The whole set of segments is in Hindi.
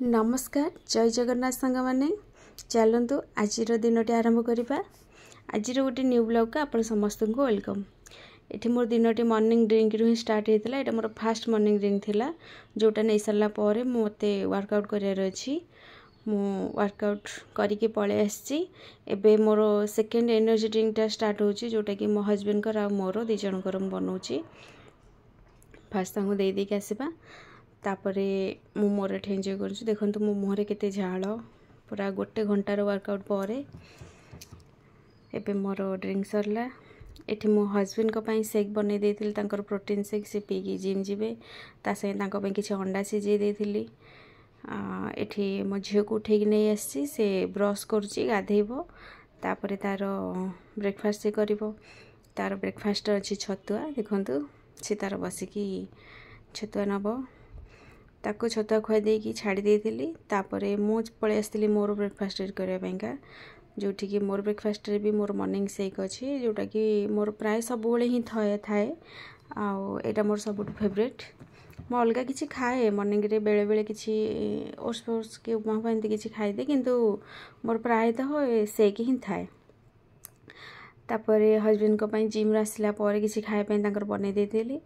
नमस्कार जय जगन्नाथ सांग मैंने चलतु आज दिन आरंभ करवा। आज गोटे न्यू ब्लॉग को आप समस्त को वेलकम। ये मोर दिन मॉर्निंग ड्रिंक रू ही स्टार्ट होता है। मोर फास्ट मॉर्निंग ड्रिंक थिला जोटा नहीं सारा पर मत वर्कआउट करार अच्छी मु वर्कआउट करके पलि आसी। एबे मोर सेकेंड एनर्जी ड्रिंकटा स्टार्ट होची जोटा कि मो हजबैंड कर मोर दी जनकर बनाऊँगी। फास्ट तांको दे देके आसवा तापरे मु मोर एंजॉय कर देखो मो मुहरे केते झाल पूरा गोटे घंटार वर्कआउट पर एबे मोर ड्रिंक सरला। एठी मो हजबैंड को पाई शेक बने देथिल तांकर प्रोटीन शेक से पीकी जिम जिबे ता संगे तांको पाई किछि अंडा सिझे देथिली। एठी मो झियो को उठे नहीं आसी से ब्रश करुची गाधेबो तापरे तार ब्रेकफास्ट से करिवो। तार ब्रेकफास्ट अछि छतुआ देखंतु से तार बसिकी छतुआ नबो ताको छतुआ खुआ देकी छाड़ी देथिली। तापरे मु पळे आस्तिली मोर ब्रेकफास्ट करबा पाइका जोठी कि मोर ब्रेकफास्ट रे भी मोर मॉर्निंग शेक अछि जोटा कि मोर प्राय सब बेले ही थाए आउ एटा मोर सबुठ फेवरेट। मो अलगा किछि खाए मॉर्निंग रे बेले बेले किछि ओट्स फोट्स के उपमा पाइंते किछि खाइ दे किंतु मोर प्राय तो शेक ही थाए। तापरे हजबैंड को पाई जिम आसला पर किछि खाए पाई तांकर बने देथिली।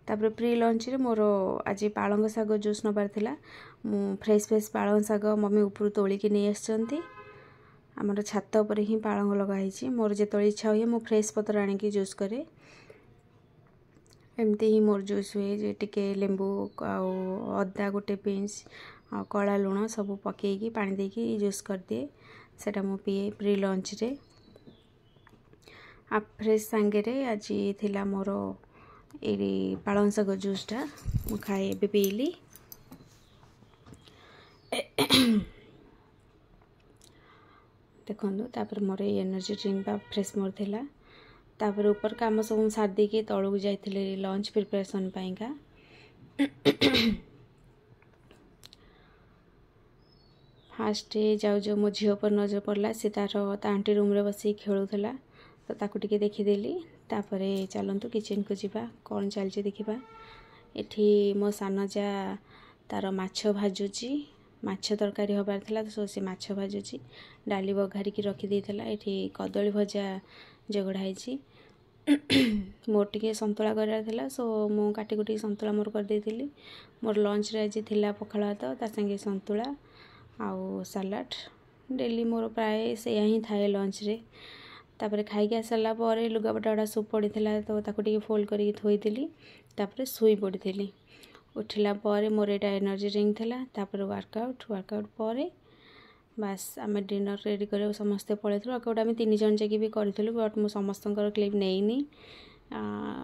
तापरे प्री लंच रे मोर आज पालंग साग जूस नबार थिला। मु फ्रेश फ्रेश पालंग साग मम्मी ऊपर तोली के नहीं आछंती। हमर छात पर ही पालंग लगा हिची मोर जे तोली इच्छा होय मु फ्रेश पत्र आनी की जूस करे। एमती ही मोर जूस हुए जे टिके लेंबू आ अदा गोटे पिंच आ कला लुण सब पकेकी पानी देकी जूस कर दिए सेटा मु पिए प्री लंच रे। आ फ्रेश सांगे आज थिला मोर ये पालंग साग जूसटा मु खाए एबे पीली। देखो तापर मोर एनर्जी ड्रिंक बा फ्रेश मोर थिला। तापर ऊपर काम सब सार देके तळु जाइथिले लंच प्रिपरेशन पाइका। फास्ट जाऊ जो मो झियो पर नजर पड़ला से तार आंटी रूम रे बसी खेलुथला तो ताकू टिके देखिदेली। तापरे चलतु किचन को जीवा कौन चलची देखा। एठी मो सान जा तार माछ भाजुची माछ तरकारी हबार थिला तो से माछ भाजुची डाली बघारी की रखी देथिला। एठी कदली भजा जगड़ाई मोर टिके संतुला करार थिला सो मु काटी कुटी संतुला मोर कर देथिली। मोर लंच रे आज थिला पखाला भात ता संगे संतुला आउ सलाड डेली मोर प्राय से ही थाए लंच रे। तापरे खाइके आसला पर लुगापटा गुड़ा सब पड़ा तो ताको टिके फोल्ड करके थोईली तापरे सुई पड़ी उठिला पर मोर एटा एनर्जी ड्रिंक थिला। तापरे वर्कआउट पर बास आम डिनर रेडी कर समस्ते पलैलु। वर्कआउट आम 3 जन जाकि भी करूँ बट मु समस्त क्लिप नहीं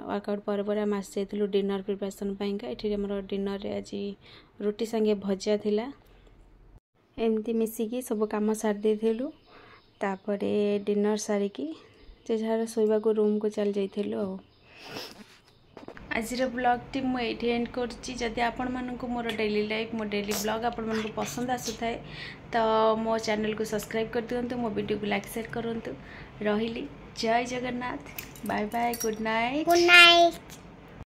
वर्कआउट पर आम आसी जाइलु डिनर प्रिपरेशन पाइका। ये मोर डिनर रे आज रुटी संगे भजा थिला एमती मिसिकी सब काम सार देलु। तापरे डिनर सारिकी जे जहाँ शोवा को रूम को चल जाइलु। आज ब्लॉग टी मुझे एंड करदी आपण मानक मोर डेली लाइफ मो डेली ब्लॉग आपण मानक पसंद आसुए तो मो चैनल को सब्सक्राइब कर दिंतु मो वीडियो को लाइक शेयर करूँ। रही जय Jagannath bye bye good night.